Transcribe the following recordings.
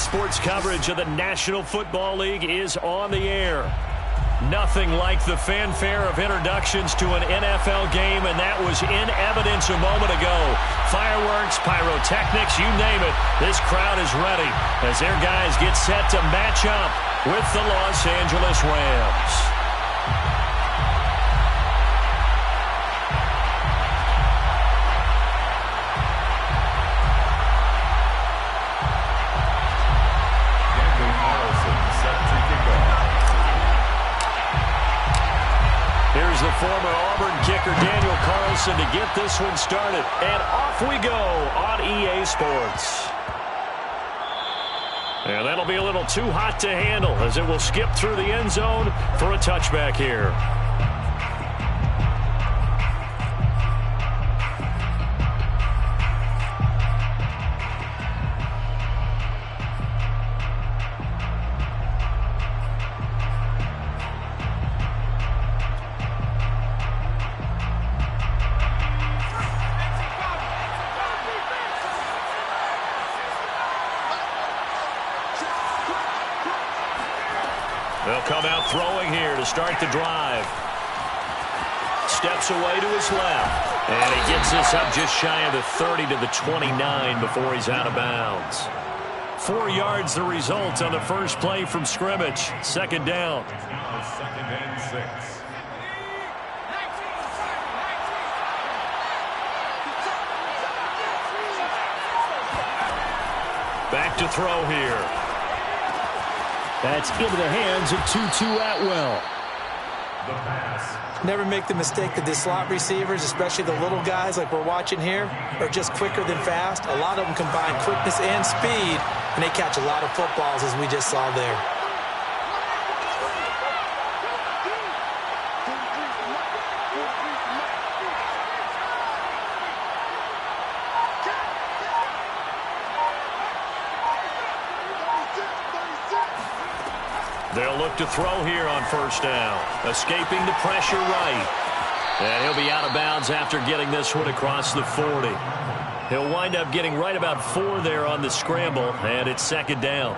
Sports coverage of the National Football League is on the air. Nothing like the fanfare of introductions to an NFL game, and that was in evidence a moment ago. Fireworks, pyrotechnics, you name it. This crowd is ready as their guys get set to match up with the Los Angeles Rams. Here's the former Auburn kicker, Daniel Carlson, to get this one started. And off we go on EA Sports. And that'll be a little too hot to handle as it will skip through the end zone for a touchback here. They'll come out throwing here to start the drive. Steps away to his left. And he gets this up just shy of the 30 to the 29 before he's out of bounds. 4 yards the result on the first play from scrimmage. Second down. Second and 6. Back to throw here. That's into the hands of Tutu Atwell. The pass. Never make the mistake that the slot receivers, especially the little guys like we're watching here, are just quicker than fast. A lot of them combine quickness and speed, and they catch a lot of footballs, as we just saw there. They'll look to throw here on first down. Escaping the pressure right. And he'll be out of bounds after getting this one across the 40. He'll wind up getting right about 4 there on the scramble, and it's second down.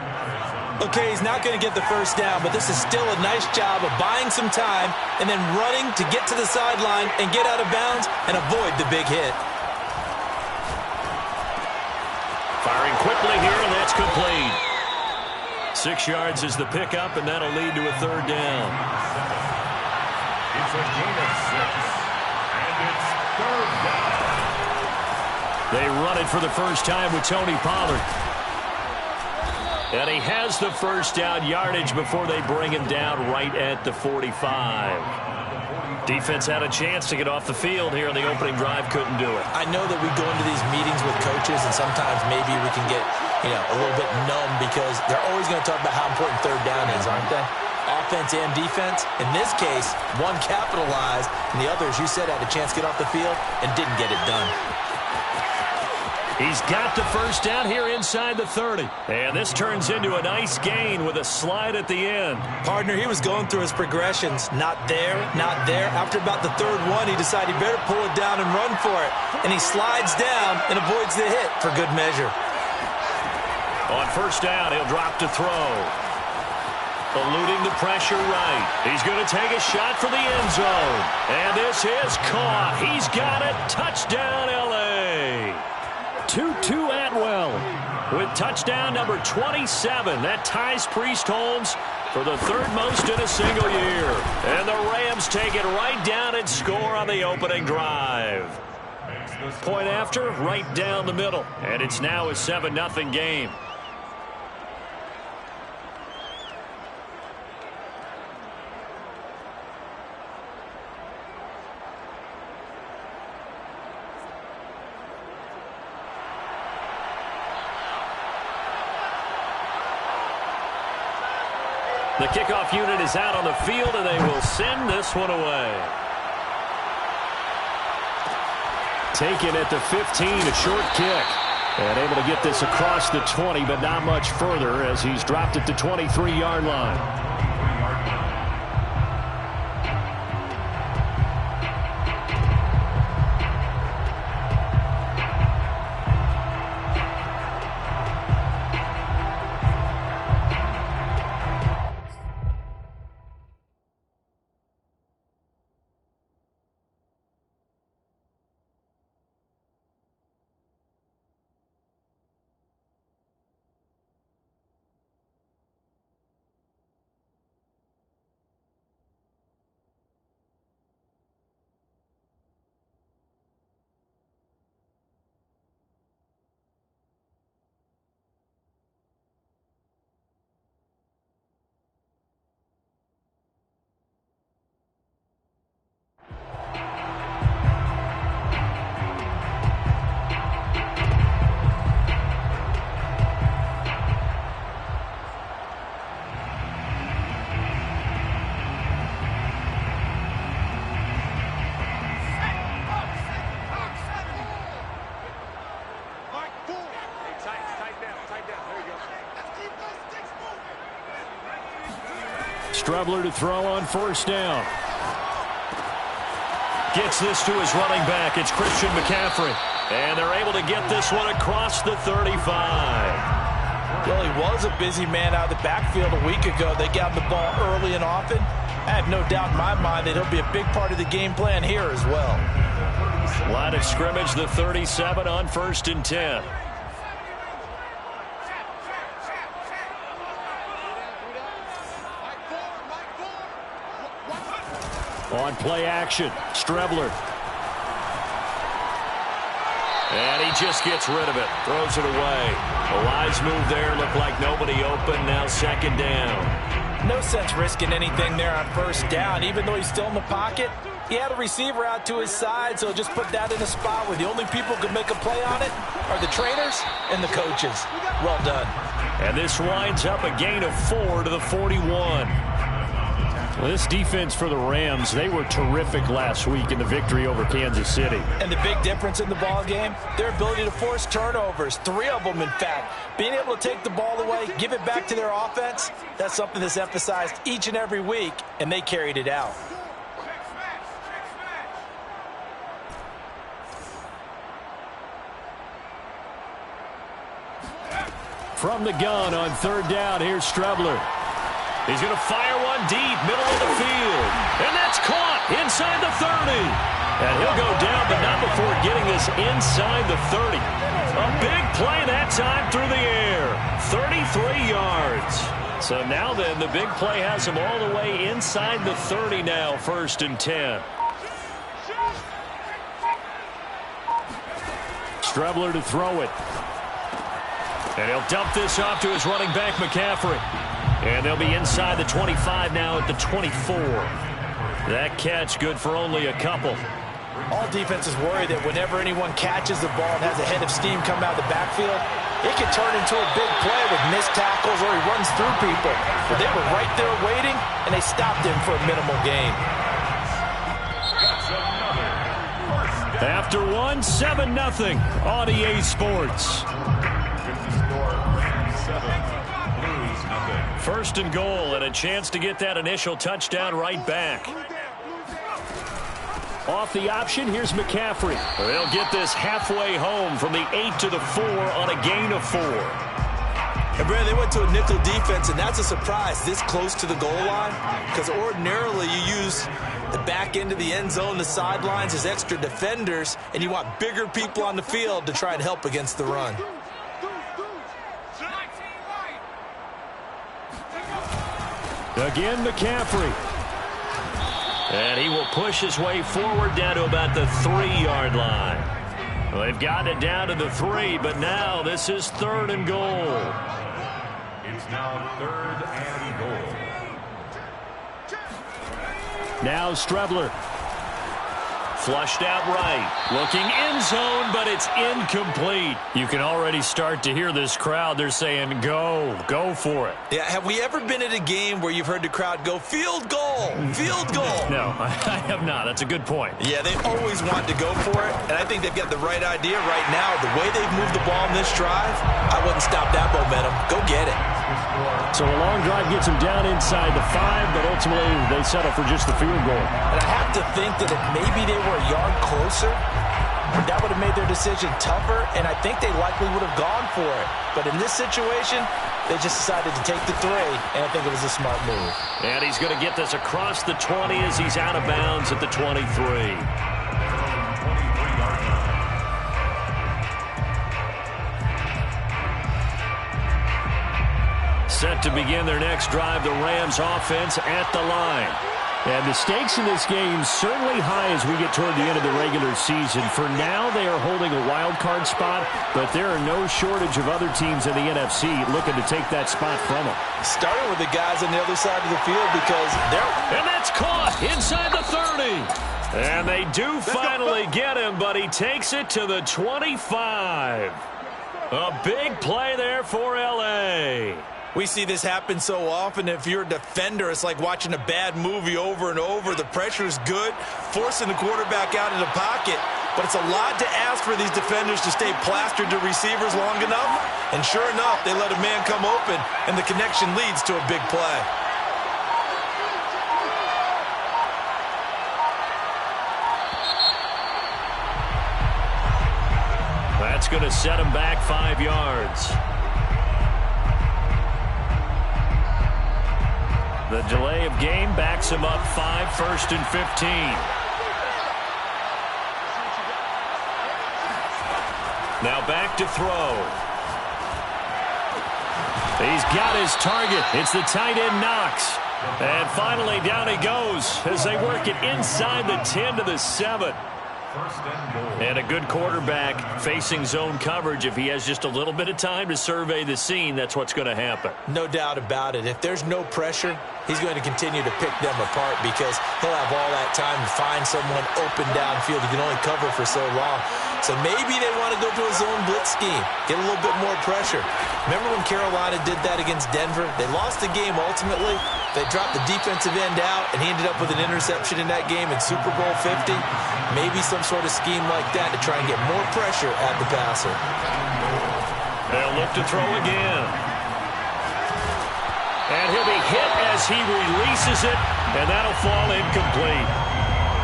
Okay, he's not going to get the first down, but this is still a nice job of buying some time and then running to get to the sideline and get out of bounds and avoid the big hit. Firing quickly here, and that's complete. 6 yards is the pickup, and that'll lead to a third down. It's a gain of 6, and it's third down. They run it for the first time with Tony Pollard. And he has the first down yardage before they bring him down right at the 45. Defense had a chance to get off the field here on the opening drive, couldn't do it. I know that we go into these meetings with coaches, and sometimes maybe we can get, a little bit numb because they're always going to talk about how important third down is, aren't they? Offense and defense. In this case, one capitalized, and the other, as you said, had a chance to get off the field and didn't get it done. He's got the first down here inside the 30. And this turns into a nice gain with a slide at the end. Partner, he was going through his progressions. Not there, not there. After about the third one, he decided he better pull it down and run for it. And he slides down and avoids the hit for good measure. On first down, he'll drop to throw. Eluding the pressure right. He's going to take a shot for the end zone. And this is caught. He's got it. Touchdown, L.A. Tutu Atwell with touchdown number 27. That ties Priest Holmes for the third most in a single year. And the Rams take it right down and score on the opening drive. Point after, right down the middle. And it's now a 7-0 game. The kickoff unit is out on the field, and they will send this one away. Taken at the 15, a short kick. And able to get this across the 20, but not much further as he's dropped it to 23-yard line. Strebler to throw on first down. Gets this to his running back. It's Christian McCaffrey. And they're able to get this one across the 35. Well, he was a busy man out of the backfield a week ago. They got the ball early and often. I have no doubt in my mind that he'll be a big part of the game plan here as well. Line of scrimmage, the 37 on 1st and 10. On play action, Strebler. And he just gets rid of it. Throws it away. A wise move there. Looked like nobody open. Now 2nd down. No sense risking anything there on 1st down. Even though he's still in the pocket, he had a receiver out to his side, so just put that in a spot where the only people who can make a play on it are the trainers and the coaches. Well done. And this winds up a gain of 4 to the 41. Well, this defense for the Rams, they were terrific last week in the victory over Kansas City. And the big difference in the ball game, their ability to force turnovers, 3 of them in fact. Being able to take the ball away, give it back to their offense, that's something that's emphasized each and every week, and they carried it out. From the gun on 3rd down, here's Strebler. He's going to fire one deep, middle of the field. And that's caught inside the 30. And he'll go down, but not before getting this inside the 30. A big play that time through the air. 33 yards. So now then, the big play has him all the way inside the 30 now, 1st and 10. Strebler to throw it. And he'll dump this off to his running back, McCaffrey. And they'll be inside the 25 now at the 24. That catch good for only a couple. All defenses worry that whenever anyone catches the ball and has a head of steam come out of the backfield, it can turn into a big play with missed tackles or he runs through people. But they were right there waiting, and they stopped him for a minimal gain. After one, 7-0 on EA Sports. 1st and goal, and a chance to get that initial touchdown right back. Off the option, here's McCaffrey. They'll get this halfway home from the 8 to the 4 on a gain of 4. And Brad, they went to a nickel defense, and that's a surprise this close to the goal line, because ordinarily you use the back end of the end zone, the sidelines as extra defenders, and you want bigger people on the field to try and help against the run. Again, McCaffrey. And he will push his way forward down to about the 3-yard line. Well, they've gotten it down to the 3, but now this is 3rd and goal. It's now 3rd and goal. Now Strebler. Flushed out right. Looking end zone, but it's incomplete. You can already start to hear this crowd. They're saying, go for it. Yeah, have we ever been at a game where you've heard the crowd go, field goal, field goal? No, I have not. That's a good point. Yeah, they always want to go for it, and I think they've got the right idea right now. The way they've moved the ball in this drive, I wouldn't stop that momentum. Go get it. So a long drive gets them down inside the 5, but ultimately they settle for just the field goal. And I have to think that if maybe they were a yard closer, that would have made their decision tougher, and I think they likely would have gone for it. But in this situation, they just decided to take the 3, and I think it was a smart move. And he's going to get this across the 20 as he's out of bounds at the 23. Set to begin their next drive, the Rams offense at the line. And the stakes in this game certainly high as we get toward the end of the regular season. For now, they are holding a wild card spot, but there are no shortage of other teams in the NFC looking to take that spot from them. Starting with the guys on the other side of the field because they're... And that's caught inside the 30. And they do finally get him, but he takes it to the 25. A big play there for L.A. We see this happen so often. If you're a defender, it's like watching a bad movie over and over. The pressure is good, forcing the quarterback out of the pocket. But it's a lot to ask for these defenders to stay plastered to receivers long enough. And sure enough, they let a man come open, and the connection leads to a big play. That's going to set him back 5 yards. The delay of game backs him up 5, 1st and 15. Now back to throw. He's got his target. It's the tight end Knox. And finally down he goes as they work it inside the 10 to the 7. And a good quarterback facing zone coverage. If he has just a little bit of time to survey the scene, that's what's going to happen. No doubt about it. If there's no pressure, he's going to continue to pick them apart because he'll have all that time to find someone open downfield. He can only cover for so long. So maybe they want to go to a zone blitz scheme, get a little bit more pressure. Remember when Carolina did that against Denver? They lost the game ultimately. They dropped the defensive end out, and he ended up with an interception in that game in Super Bowl 50. Maybe some sort of scheme like that to try and get more pressure at the passer. They'll look to throw again. And he'll be hit as he releases it, and that'll fall incomplete.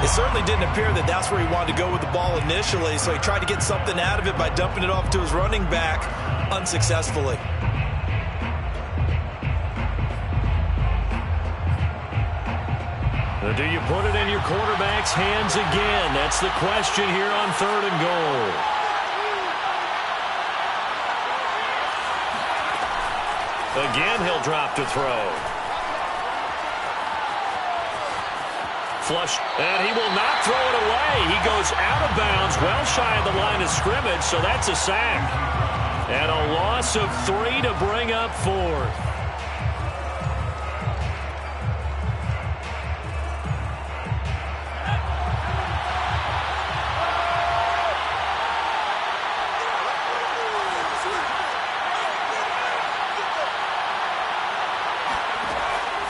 It certainly didn't appear that that's where he wanted to go with the ball initially, so he tried to get something out of it by dumping it off to his running back unsuccessfully. Do you put it in your quarterback's hands again? That's the question here on 3rd and goal. Again, he'll drop to throw. Flush, and he will not throw it away. He goes out of bounds, well shy of the line of scrimmage, so that's a sack. And a loss of 3 to bring up 4.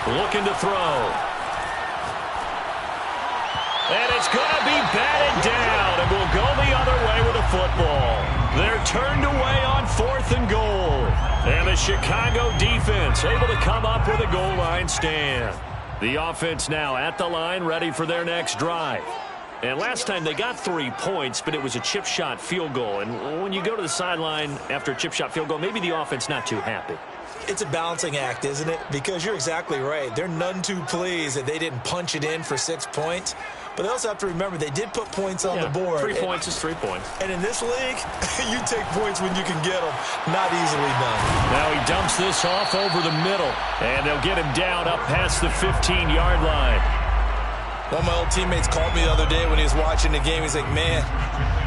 Looking to throw. And it's going to be batted down, and we'll go the other way with the football. They're turned away on 4th and goal. And the Chicago defense able to come up with a goal line stand. The offense now at the line, ready for their next drive. And last time they got 3 points, but it was a chip shot field goal. And when you go to the sideline after a chip shot field goal, maybe the offense not too happy. It's a balancing act, isn't it? Because you're exactly right. They're none too pleased that they didn't punch it in for 6 points. But they also have to remember they did put points on the board. 3 points is 3 points. And in this league, you take points when you can get them. Not easily done. Now he dumps this off over the middle. And they'll get him down up past the 15-yard line. One of my old teammates called me the other day when he was watching the game. He's like, man,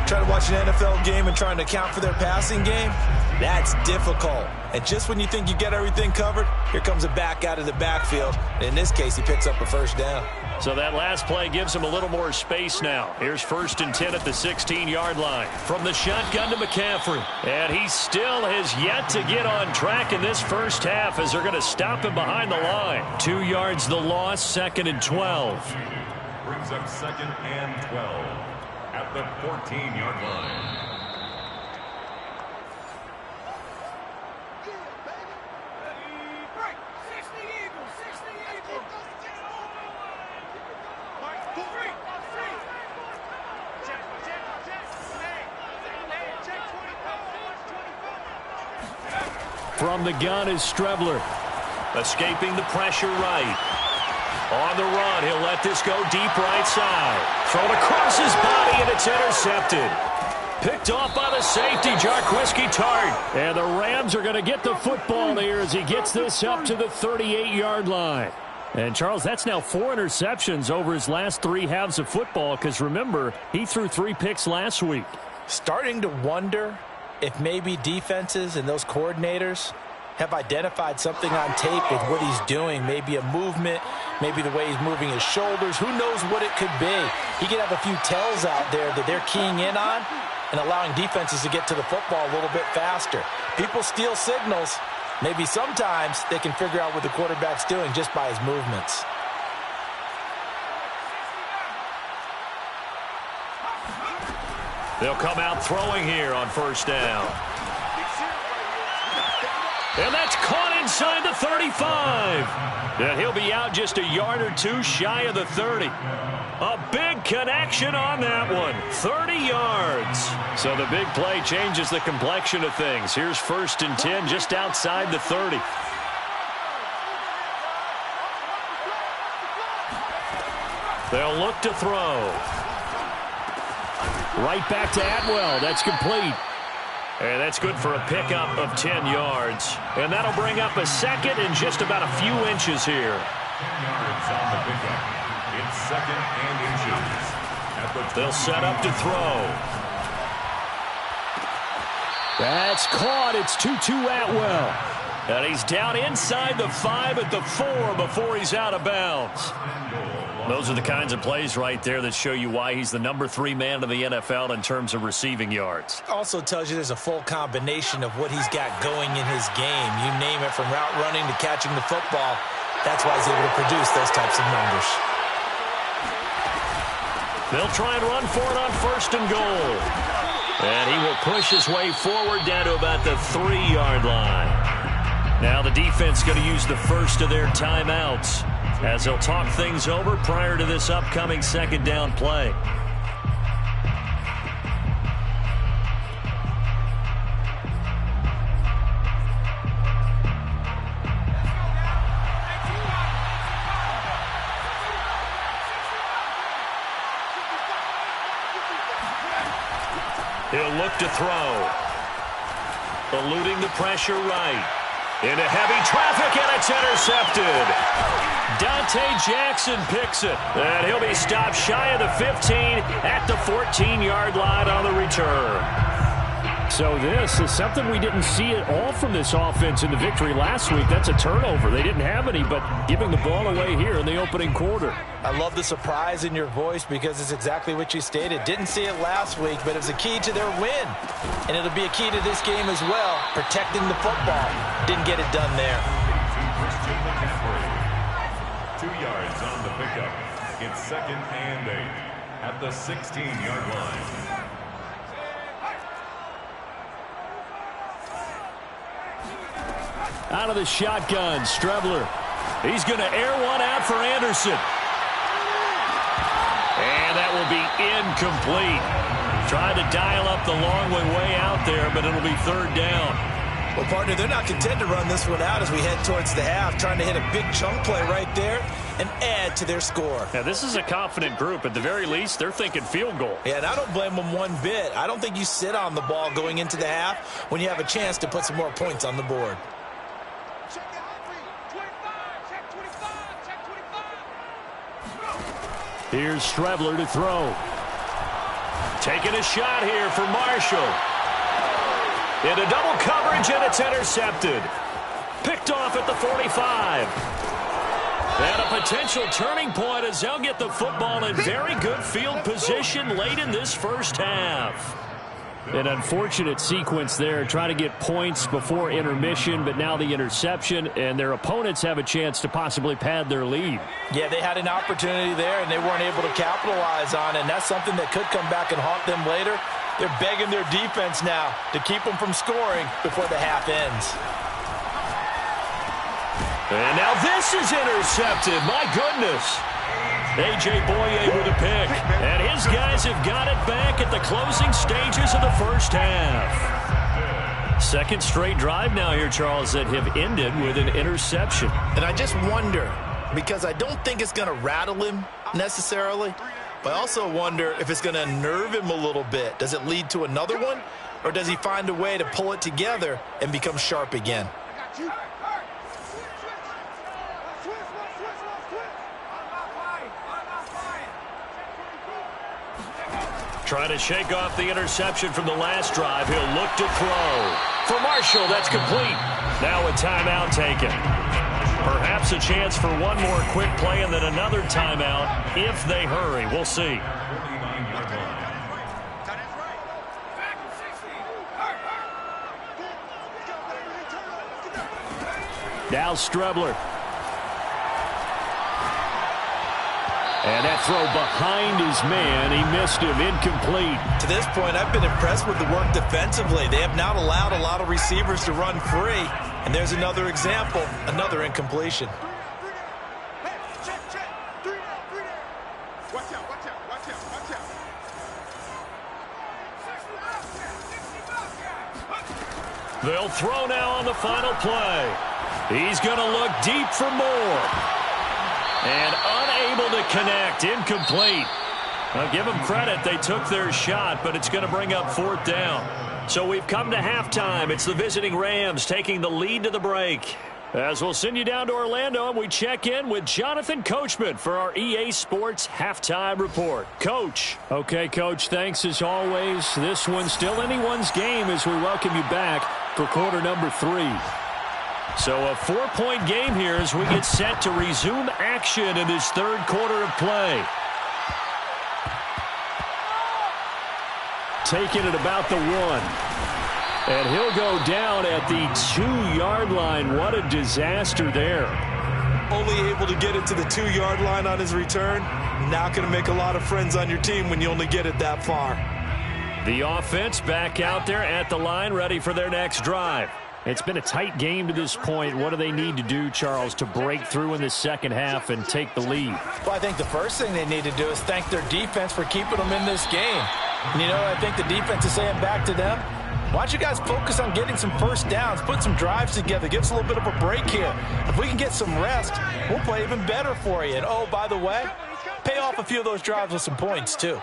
trying to watch an NFL game and trying to account for their passing game, that's difficult. And just when you think you get everything covered, here comes a back out of the backfield. And in this case, he picks up a 1st down. So that last play gives him a little more space now. Here's 1st and 10 at the 16-yard line. From the shotgun to McCaffrey. And he still has yet to get on track in this first half as they're going to stop him behind the line. 2 yards the loss, 2nd and 12. Brings up 2nd and 12 at the 14-yard line. From the gun is Strebler. Escaping the pressure right. On the run, he'll let this go deep right side. Thrown across his body, and it's intercepted. Picked off by the safety, Jarquiski Tart. And the Rams are going to get the football here as he gets this up to the 38-yard line. And, Charles, that's now 4 interceptions over his last 3 halves of football because, remember, he threw 3 picks last week. Starting to wonder if maybe defenses and those coordinators have identified something on tape with what he's doing. Maybe a movement, maybe the way he's moving his shoulders. Who knows what it could be? He could have a few tells out there that they're keying in on and allowing defenses to get to the football a little bit faster. People steal signals. Maybe sometimes they can figure out what the quarterback's doing just by his movements. They'll come out throwing here on 1st down. And that's caught inside the 35. And he'll be out just a yard or two shy of the 30. A big connection on that one. 30 yards. So the big play changes the complexion of things. Here's 1st and 10 just outside the 30. They'll look to throw. Right back to Atwell. That's complete. And that's good for a pickup of 10 yards. And that'll bring up a second and just about a few inches here. 10 yards on the pickup. It's 2nd and inches. They'll set up to throw. That's caught. It's 2-2 Atwell. And he's down inside the 5 at the 4 before he's out of bounds. Those are the kinds of plays right there that show you why he's the number 3 man in the NFL in terms of receiving yards. Also tells you there's a full combination of what he's got going in his game. You name it, from route running to catching the football. That's why he's able to produce those types of numbers. They'll try and run for it on 1st and goal. And he will push his way forward down to about the 3-yard line. Now the defense going to use the first of their timeouts as they'll talk things over prior to this upcoming 2nd down play. He'll look to throw. Eluding the pressure right. Into heavy traffic, and it's intercepted. Dante Jackson picks it. And he'll be stopped shy of the 15 at the 14-yard line on the return. So this is something we didn't see at all from this offense in the victory last week. That's a turnover. They didn't have any, but giving the ball away here in the opening quarter. I love the surprise in your voice because it's exactly what you stated. Didn't see it last week, but it was a key to their win. And it'll be a key to this game as well, protecting the football. Didn't get it done there. 2 yards on the pickup. It's 2nd and 8 at the 16-yard line. Out of the shotgun, Strebler. He's going to air one out for Anderson. And that will be incomplete. Tried to dial up the long way out there, but it'll be 3rd down. Well, partner, they're not content to run this one out as we head towards the half, trying to hit a big chunk play right there and add to their score. Now, this is a confident group. At the very least, they're thinking field goal. Yeah, and I don't blame them one bit. I don't think you sit on the ball going into the half when you have a chance to put some more points on the board. Here's Strebler to throw. Taking a shot here for Marshall. Into double coverage, and it's intercepted. Picked off at the 45. And a potential turning point as they'll get the football in very good field position late in this first half. An unfortunate sequence there, trying to get points before intermission, but now the interception, and their opponents have a chance to possibly pad their lead. Yeah, they had an opportunity there, and they weren't able to capitalize on it, and that's something that could come back and haunt them later. They're begging their defense now to keep them from scoring before the half ends. And now this is intercepted. My goodness. A.J. Boye with a pick. And his guys have got it back at the closing stages of the first half. 2nd straight drive now here, Charles, that have ended with an interception. And I just wonder, because I don't think it's going to rattle him necessarily, but I also wonder if it's going to nerve him a little bit. Does it lead to another one, or does he find a way to pull it together and become sharp again? Trying to shake off the interception from the last drive. He'll look to throw. For Marshall, that's complete. Now a timeout taken. Perhaps a chance for one more quick play and then another timeout if they hurry. We'll see. Now Strebler. And that throw behind his man. He missed him. Incomplete. To this point, I've been impressed with the work defensively. They have not allowed a lot of receivers to run free. And there's another example, another incompletion. They'll throw now on the final play. He's going to look deep for more. And unable to connect. Incomplete. I'll give them credit. They took their shot, but it's going to bring up 4th down. So we've come to halftime. It's the visiting Rams taking the lead to the break. As we'll send you down to Orlando, and we check in with Jonathan Coachman for our EA Sports Halftime Report. Coach. Okay, Coach, thanks as always. This one's still anyone's game as we welcome you back for quarter number 3. So a 4-point game here as we get set to resume action in this third quarter of play. Taking it about the 1. And he'll go down at the 2-yard line. What a disaster there. Only able to get it to the 2-yard line on his return. Not going to make a lot of friends on your team when you only get it that far. The offense back out there at the line, ready for their next drive. It's been a tight game to this point. What do they need to do, Charles, to break through in the second half and take the lead? Well, I think the first thing they need to do is thank their defense for keeping them in this game. And, you know, I think the defense is saying back to them, why don't you guys focus on getting some first downs, put some drives together, give us a little bit of a break here. If we can get some rest, we'll play even better for you. And, oh, by the way, pay off a few of those drives with some points, too.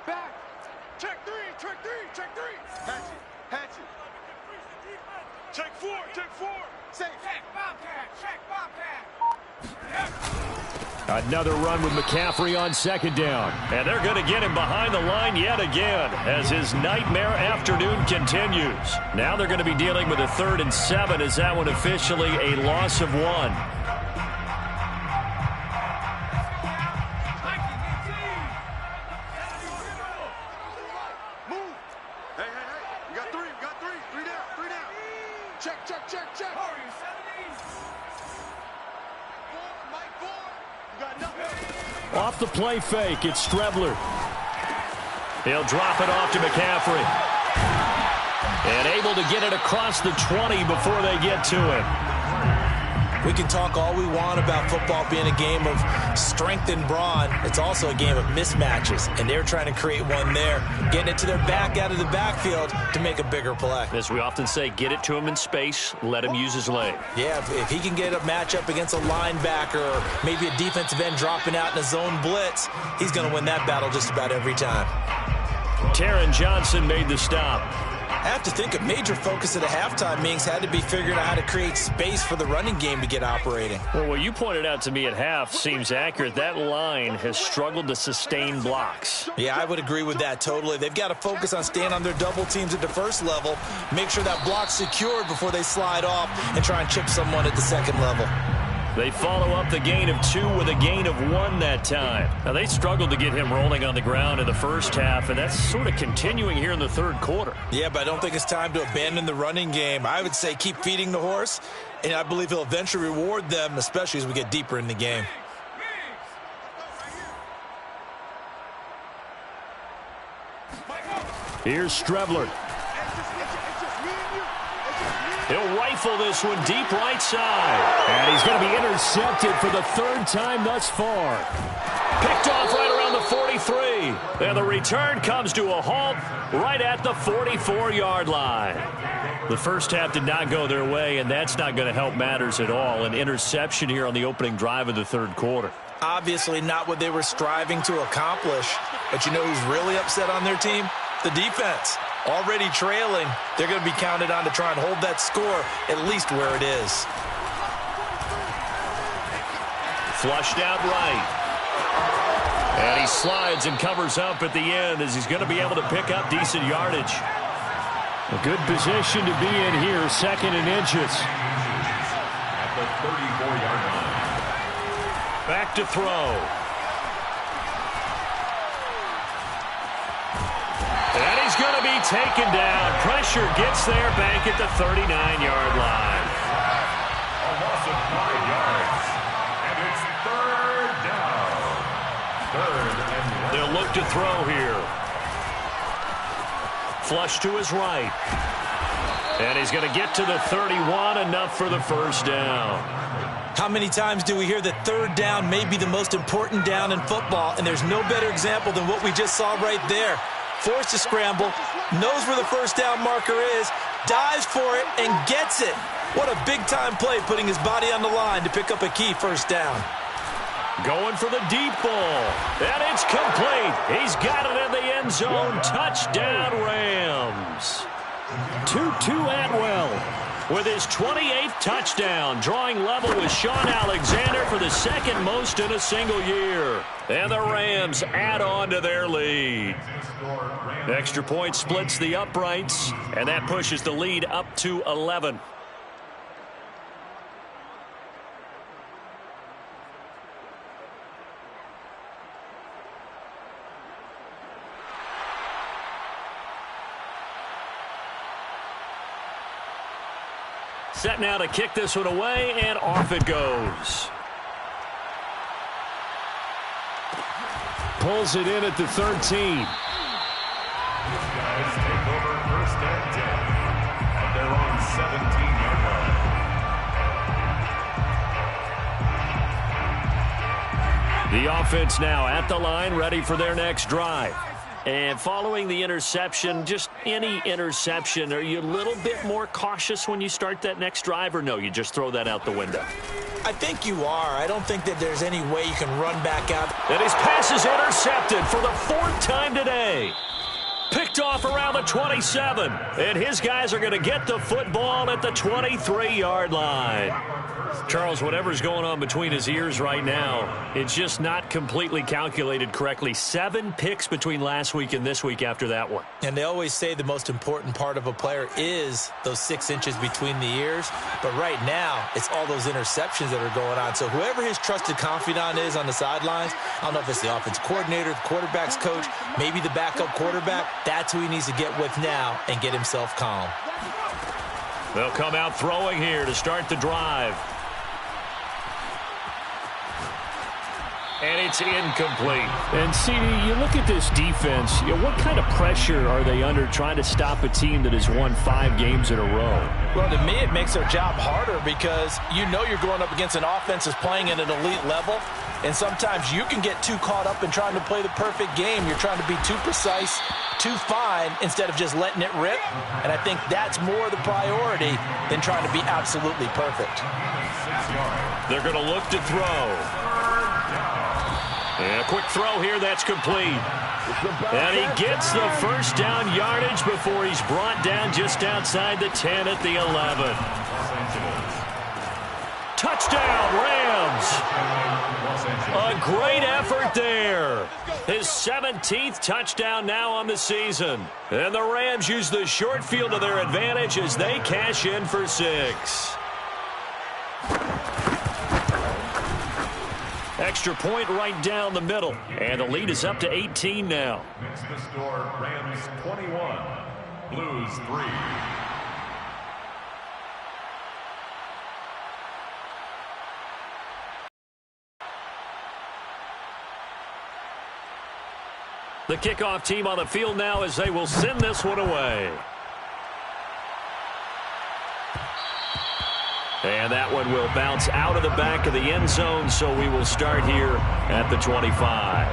Back. Check three. Hatch it. Check four. Safe. Check Bobcat. Another run with McCaffrey on 2nd down. And they're going to get him behind the line yet again as his nightmare afternoon continues. Now they're going to be dealing with a 3rd and 7 as that one officially a loss of 1. Move. Hey. We got three. Three down. Check. Off the play fake, it's Strebler. He'll drop it off to McCaffrey. And able to get it across the 20 before they get to him. We can talk all we want about football being a game of strength and brawn. It's also a game of mismatches, and they're trying to create one there, getting it to their back out of the backfield to make a bigger play. As we often say, get it to him in space, let him use his leg. Yeah, if he can get a matchup against a linebacker or maybe a defensive end dropping out in a zone blitz, he's going to win that battle just about every time. Taron Johnson made the stop. I have to think a major focus at the halftime meetings had to be figuring out how to create space for the running game to get operating. Well, what you pointed out to me at half seems accurate. That line has struggled to sustain blocks. Yeah, I would agree with that totally. They've got to focus on staying on their double teams at the first level, make sure that block's secured before they slide off and try and chip someone at the second level. They follow up the gain of 2 with a gain of 1 that time. Now, they struggled to get him rolling on the ground in the first half, and that's sort of continuing here in the third quarter. Yeah, but I don't think it's time to abandon the running game. I would say keep feeding the horse, and I believe he'll eventually reward them, especially as we get deeper in the game. Here's Strebler. He'll rifle this one deep right side. And he's going to be intercepted for the 3rd time thus far. Picked off right around the 43. And the return comes to a halt right at the 44-yard line. The first half did not go their way, and that's not going to help matters at all. An interception here on the opening drive of the third quarter. Obviously not what they were striving to accomplish. But you know who's really upset on their team? The defense. Already trailing, they're going to be counted on to try and hold that score at least where it is. Flushed out right. And he slides and covers up at the end as he's going to be able to pick up decent yardage. A good position to be in here, 2nd and inches. At the 34-yard line. Back to throw. And he's going to be taken down. Pressure gets there back at the 39-yard line. A loss of 5 yards. And it's 3rd down. 3rd and 1. They'll look to throw here. flush to his right. And he's going to get to the 31, enough for the first down. How many times do we hear that third down may be the most important down in football, and there's no better example than what we just saw right there. Forced to scramble, knows where the first down marker is, dives for it, and gets it. What a big-time play, putting his body on the line to pick up a key first down. Going for the deep ball, and it's complete. He's got it in the end zone. Touchdown, Rams. Tutu Atwell with his 28th touchdown, drawing level with Sean Alexander for the second most in a single year. And the Rams add on to their lead. Extra point splits the uprights, and that pushes the lead up to 11. Set now to kick this one away, and off it goes. Pulls it in at the 13. These guys take over first and 10 at their own 17-yard line. The offense now at the line, ready for their next drive. And following the interception, just any interception, are you a little bit more cautious when you start that next drive, or no, you just throw that out the window? I think you are. I don't think that there's any way you can run back out. And his pass is intercepted for the 4th time today. Picked off around the 27. And his guys are going to get the football at the 23-yard line. Charles, whatever's going on between his ears right now, it's just not completely calculated correctly. 7 picks between last week and this week after that one. And they always say the most important part of a player is those 6 inches between the ears. But right now, it's all those interceptions that are going on. So whoever his trusted confidant is on the sidelines, I don't know if it's the offense coordinator, the quarterback's coach, maybe the backup quarterback, that's who he needs to get with now and get himself calm. They'll come out throwing here to start the drive. And it's incomplete. And, CD, you look at this defense, what kind of pressure are they under trying to stop a team that has won 5 games in a row? Well, to me, it makes their job harder because you know you're going up against an offense that's playing at an elite level, and sometimes you can get too caught up in trying to play the perfect game. You're trying to be too precise, too fine, instead of just letting it rip, and I think that's more the priority than trying to be absolutely perfect. They're going to look to throw. And a quick throw here, that's complete. And he gets the first down yardage before he's brought down just outside the 10 at the 11. Touchdown, Rams. A great effort there. His 17th touchdown now on the season. And the Rams use the short field to their advantage as they cash in for 6. Extra point right down the middle. And the lead is up to 18 now. Makes the score Rams 21, Blues 3. The kickoff team on the field now as they will send this one away. And that one will bounce out of the back of the end zone, so we will start here at the 25.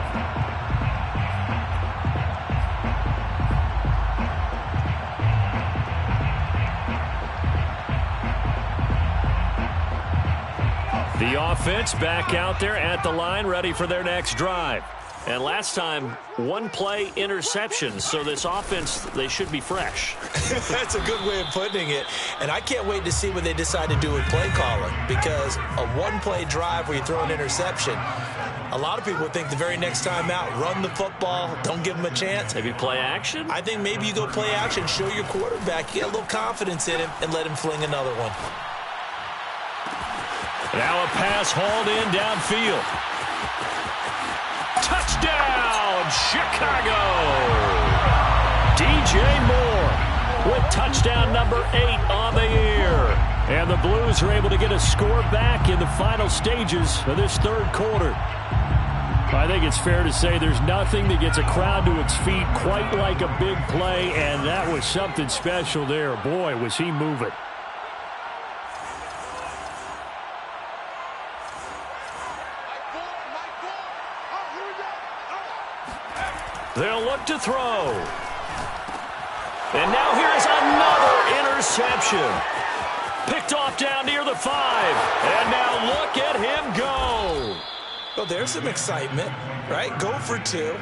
The offense back out there at the line, ready for their next drive. And last time, 1 play interception, so this offense, they should be fresh. That's a good way of putting it. And I can't wait to see what they decide to do with play calling, because a 1-play drive where you throw an interception, a lot of people think the very next time out, run the football, don't give them a chance. Maybe play action? I think maybe you go play action, show your quarterback, get a little confidence in him, and let him fling another one. Now a pass hauled in downfield. Touchdown, Chicago! DJ Moore with touchdown number 8 on the year. And the Blues are able to get a score back in the final stages of this third quarter. I think it's fair to say there's nothing that gets a crowd to its feet quite like a big play, and that was something special there. Boy, was he moving. They'll look to throw. And now here is another interception. Picked off down near the 5. And now look at him go. Well, there's some excitement, right? Go for 2,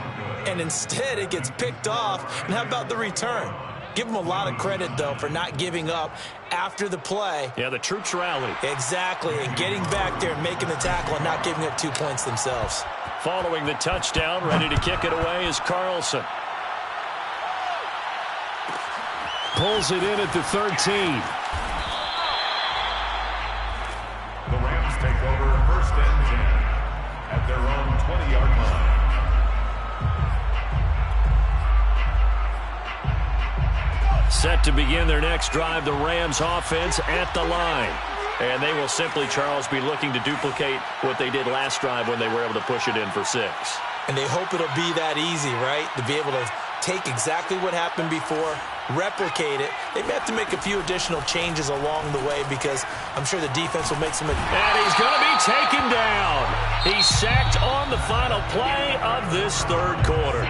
and instead it gets picked off. And how about the return? Give him a lot of credit, though, for not giving up after the play. Yeah, the troops rallied. Exactly, and getting back there and making the tackle and not giving up 2 points themselves. Following the touchdown, ready to kick it away is Carlson. Pulls it in at the 13. The Rams take over 1st and 10 at their own 20-yard line. Set to begin their next drive, the Rams offense at the line. And they will simply, Charles, be looking to duplicate what they did last drive when they were able to push it in for 6. And they hope it'll be that easy, right? To be able to take exactly what happened before, replicate it. They may have to make a few additional changes along the way because I'm sure the defense will make some... And he's going to be taken down. He's sacked on the final play of this 3rd quarter.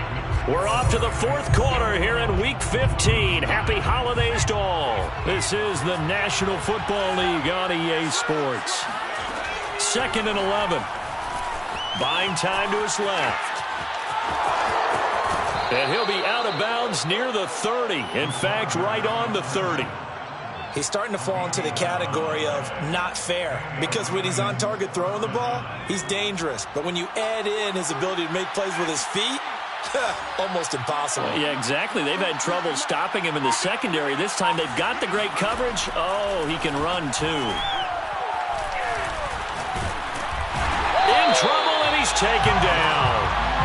We're off to the 4th quarter here in Week 15. Happy holidays to all. This is the National Football League on EA Sports. 2nd and 11. Buying time to his left. And he'll be out of bounds near the 30. In fact, right on the 30. He's starting to fall into the category of not fair because when he's on target throwing the ball, he's dangerous. But when you add in his ability to make plays with his feet, almost impossible. Yeah, exactly. They've had trouble stopping him in the secondary. This time they've got the great coverage. Oh, he can run too. In trouble, and he's taken down.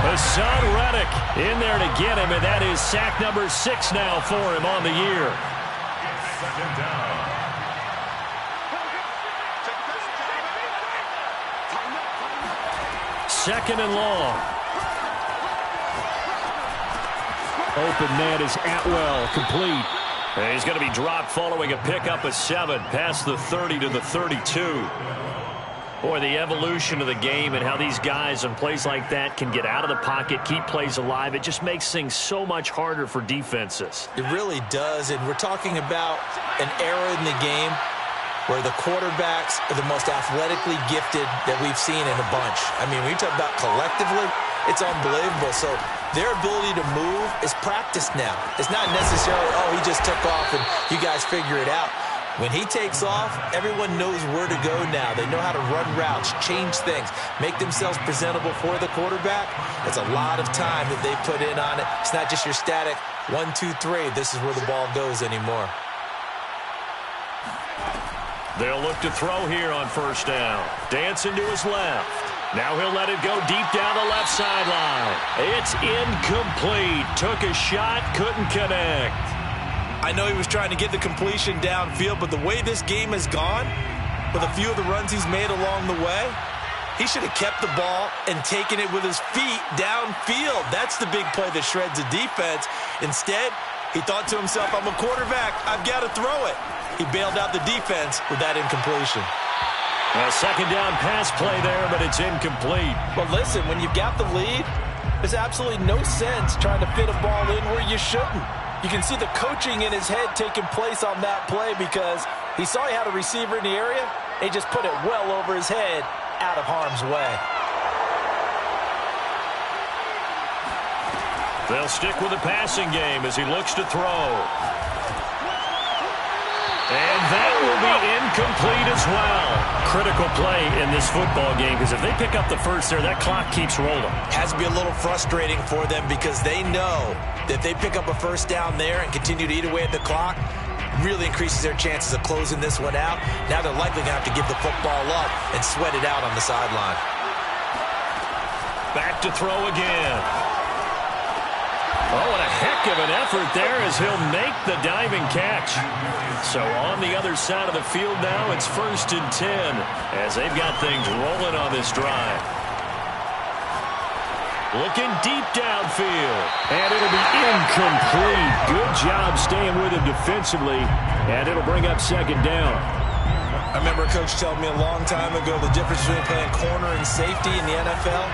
Hassan Reddick in there to get him, and that is sack number 6 now for him on the year. 2nd down. Second and long. Open man is Atwell, complete. And he's going to be dropped following a pickup of 7 past the 30 to the 32. Boy, the evolution of the game and how these guys on plays like that can get out of the pocket, keep plays alive, it just makes things so much harder for defenses. It really does, and we're talking about an era in the game where the quarterbacks are the most athletically gifted that we've seen in a bunch. I mean, when you talk about collectively, it's unbelievable. So their ability to move is practiced now. It's not necessarily, oh, he just took off and you guys figure it out. When he takes off, everyone knows where to go now. They know how to run routes, change things, make themselves presentable for the quarterback. That's a lot of time that they put in on it. It's not just your static 1, 2, 3. This is where the ball goes anymore. They'll look to throw here on 1st down. Dancing to his left. Now he'll let it go deep down the left sideline. It's incomplete. Took a shot, couldn't connect. I know he was trying to get the completion downfield, but the way this game has gone, with a few of the runs he's made along the way, he should have kept the ball and taken it with his feet downfield. That's the big play that shreds a defense. Instead, he thought to himself, I'm a quarterback, I've got to throw it. He bailed out the defense with that incompletion. A 2nd down pass play there, but it's incomplete. But listen, when you've got the lead, there's absolutely no sense trying to fit a ball in where you shouldn't. You can see the coaching in his head taking place on that play because he saw he had a receiver in the area. He just put it well over his head out of harm's way. They'll stick with the passing game as he looks to throw. And that will be incomplete as well. Critical play in this football game because if they pick up the first there, that clock keeps rolling. Has to be a little frustrating for them because they know that if they pick up a 1st down there and continue to eat away at the clock, really increases their chances of closing this one out. Now they're likely going to have to give the football up and sweat it out on the sideline. Back to throw again. Oh, and a heck of an effort there as he'll make the diving catch. So on the other side of the field now, it's 1st and 10 as they've got things rolling on this drive. Looking deep downfield. And it'll be incomplete. Good job staying with him defensively. And it'll bring up second down. I remember a coach telling me a long time ago the difference between playing corner and safety in the NFL.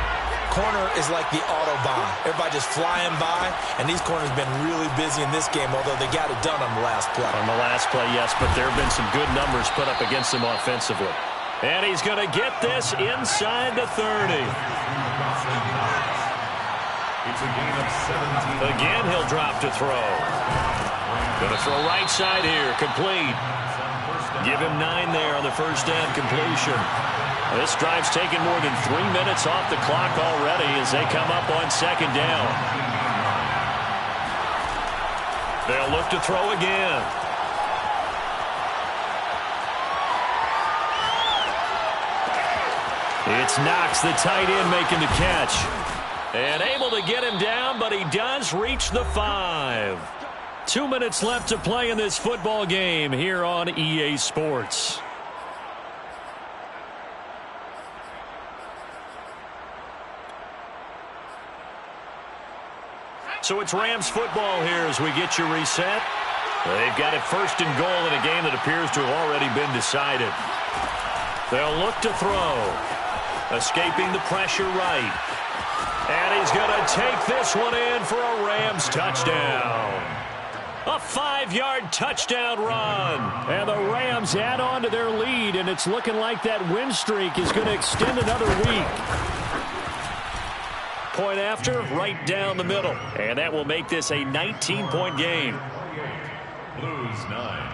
Corner is like the Autobahn. Everybody just flying by, and these corners have been really busy in this game, although they got it done on the last play. On the last play, yes, but there have been some good numbers put up against him offensively. And he's going to get this inside the 30. It's a gain of 17. Again, he'll drop to throw. Going to throw right side here, complete. Give him 9 there on the first down completion. This drive's taken more than 3 minutes off the clock already as they come up on second down. They'll look to throw again. It's Knox, the tight end, making the catch. And able to get him down, but he does reach the 5. 2 minutes left to play in this football game here on EA Sports. So it's Rams football here as we get you reset. They've got it first and goal in a game that appears to have already been decided. They'll look to throw. Escaping the pressure right. And he's going to take this one in for a Rams touchdown. A 5-yard touchdown run. And the Rams add on to their lead, and it's looking like that win streak is going to extend another week. Point after, right down the middle. And that will make this a 19-point game. Blues 9.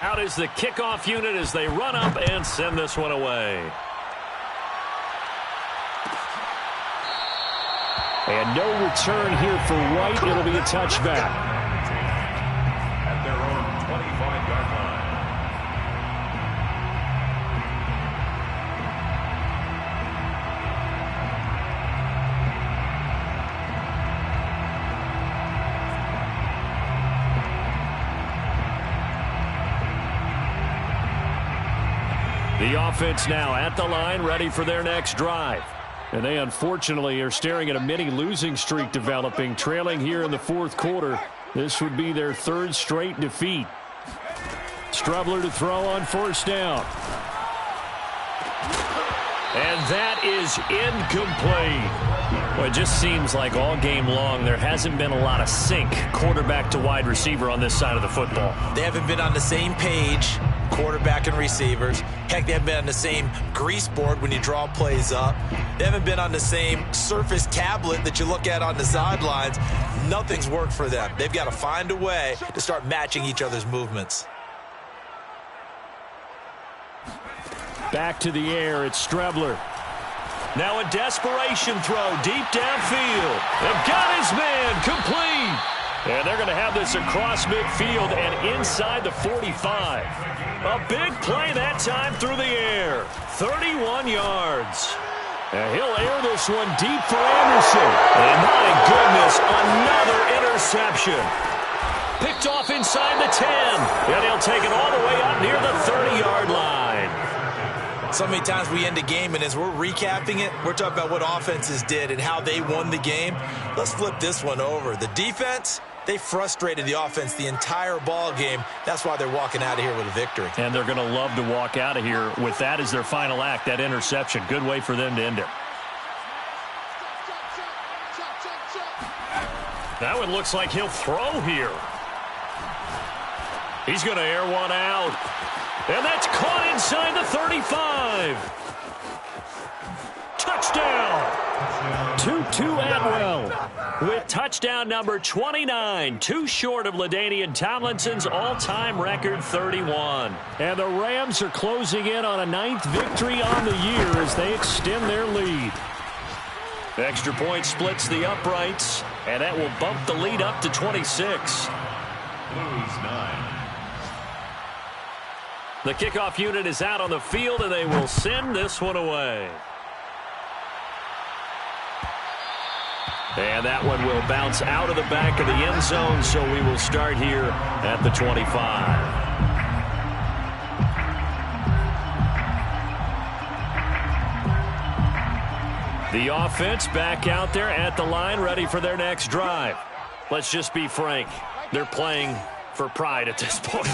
Out is the kickoff unit as they run up and send this one away. And no return here for White. It'll be a touchback. At their own 25-yard line. The offense now at the line, ready for their next drive. And they unfortunately are staring at a mini losing streak developing, trailing here in the fourth quarter. This would be their 3rd straight defeat. Strubler to throw on first down. And that is incomplete. Well, it just seems like all game long there hasn't been a lot of sync quarterback to wide receiver on this side of the football. They haven't been on the same page, quarterback and receivers. Heck, they haven't been on the same grease board when you draw plays up. They haven't been on the same surface tablet that you look at on the sidelines. Nothing's worked for them. They've got to find a way to start matching each other's movements. Back to the air, it's Strubler. Now a desperation throw deep downfield. They've got his man complete. And they're going to have this across midfield and inside the 45. A big play that time through the air. 31 yards. And he'll air this one deep for Anderson. And my goodness, another interception. Picked off inside the 10. And he'll take it all the way up near the 30-yard line. So many times we end a game, and as we're recapping it, we're talking about what offenses did and how they won the game. Let's flip this one over. The defense, they frustrated the offense the entire ball game. That's why they're walking out of here with a victory. And they're going to love to walk out of here with that as their final act, that interception. Good way for them to end it. That one looks like he'll throw here. He's going to air one out. And that's caught inside the 35. Touchdown. Tutu Atwell with touchdown number 29. Too short of LaDainian Tomlinson's all-time record 31. And the Rams are closing in on a 9th victory on the year as they extend their lead. Extra point splits the uprights, and that will bump the lead up to 26. Blues 9. The kickoff unit is out on the field, and they will send this one away. And that one will bounce out of the back of the end zone, so we will start here at the 25. The offense back out there at the line, ready for their next drive. Let's just be frank. They're playing for pride at this point.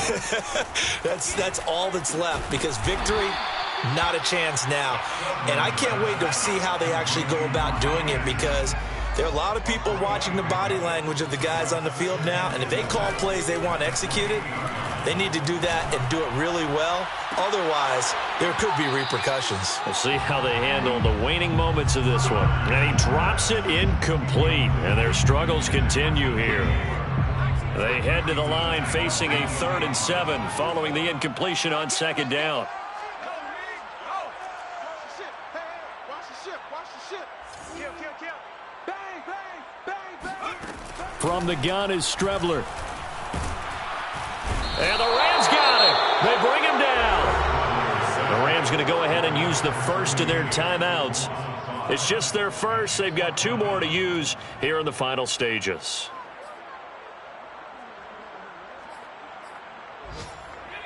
That's all that's left, because victory, not a chance now. And I can't wait to see how they actually go about doing it, because there are a lot of people watching the body language of the guys on the field now, and if they call plays they want executed, they need to do that and do it really well. Otherwise, there could be repercussions. We'll see how they handle the waning moments of this one. And he drops it incomplete, and their struggles continue here. They head to the line facing a 3rd and 7 following the incompletion on 2nd down. From the gun is Strebler. And the Rams got it. They bring him down. The Rams going to go ahead and use the first of their timeouts. It's just their first. They've got 2 more to use here in the final stages.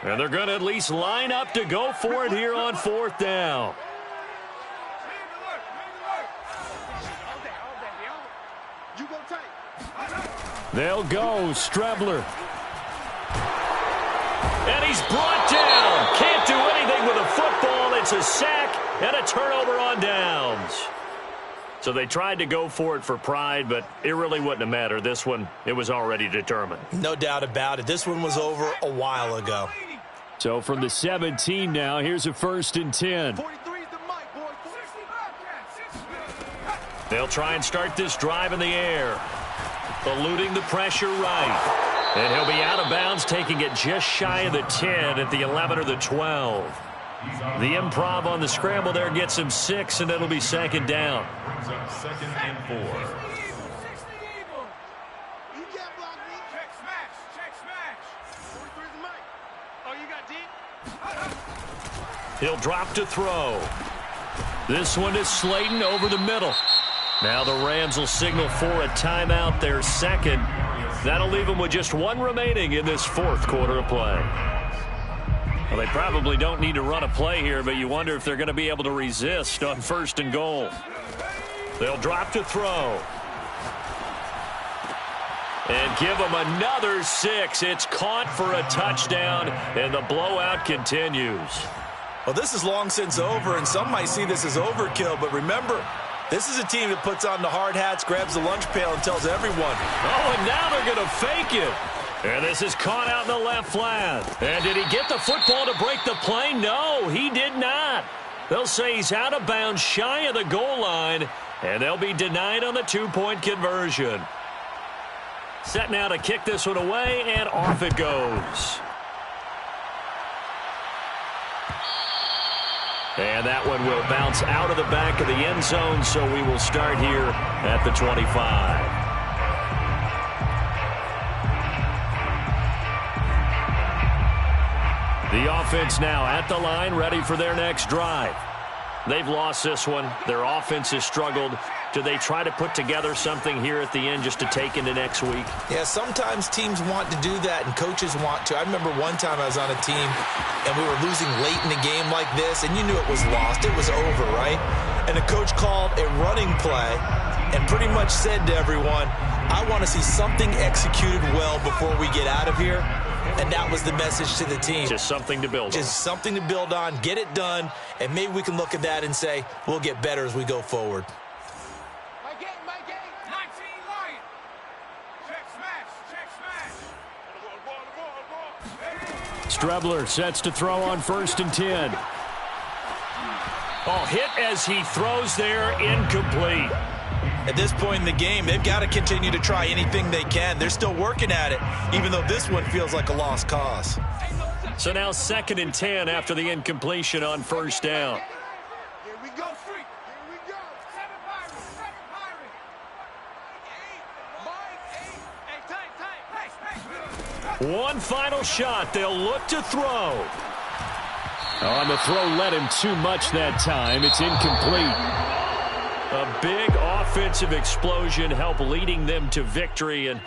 And they're going to at least line up to go for it here on 4th down. They'll go Strebler. And he's brought down. Can't do anything with a football. It's a sack and a turnover on downs. So they tried to go for it for pride, but it really wouldn't have mattered. This one, it was already determined. No doubt about it. This one was over a while ago. So from the 17 now, here's a 1st and 10. They'll try and start this drive in the air. Eluding the pressure right. And he'll be out of bounds, taking it just shy of the 10 at the 11 or the 12. The improv on the scramble there gets him 6, and it'll be 2nd down. Brings up 2nd and 4. He'll drop to throw. This one is Slayton over the middle. Now the Rams will signal for a timeout, their 2nd. That'll leave them with just 1 remaining in this 4th quarter of play. Well, they probably don't need to run a play here, but you wonder if they're going to be able to resist on 1st and goal. They'll drop to throw. And give them another 6. It's caught for a touchdown, and the blowout continues. Well, this is long since over, and some might see this as overkill, but remember, this is a team that puts on the hard hats, grabs the lunch pail, and tells everyone. Oh, and now they're going to fake it. And this is caught out in the left flat. And did he get the football to break the play? No, he did not. They'll say he's out of bounds shy of the goal line, and they'll be denied on the 2-point conversion. Set now to kick this one away, and off it goes. And that one will bounce out of the back of the end zone, so we will start here at the 25. The offense now at the line, ready for their next drive. They've lost this one. Their offense has struggled. Do they try to put together something here at the end just to take into next week? Yeah, sometimes teams want to do that and coaches want to. I remember one time I was on a team and we were losing late in the game like this, and you knew it was lost. It was over, right? And the coach called a running play and pretty much said to everyone, I want to see something executed well before we get out of here. And that was the message to the team. Just something to build on. Just something to build on, get it done, and maybe we can look at that and say, we'll get better as we go forward. My game. 19 Lion. Check smash. Strebler sets to throw on 1st and 10. Oh, hit as he throws there, incomplete. At this point in the game, they've got to continue to try anything they can. They're still working at it, even though this one feels like a lost cause. So now 2nd and 10 after the incompletion on 1st down. Here we go, freak. Here we go. One final shot. They'll look to throw. On the throw, led him too much that time. It's incomplete. A big offensive explosion helped leading them to victory. And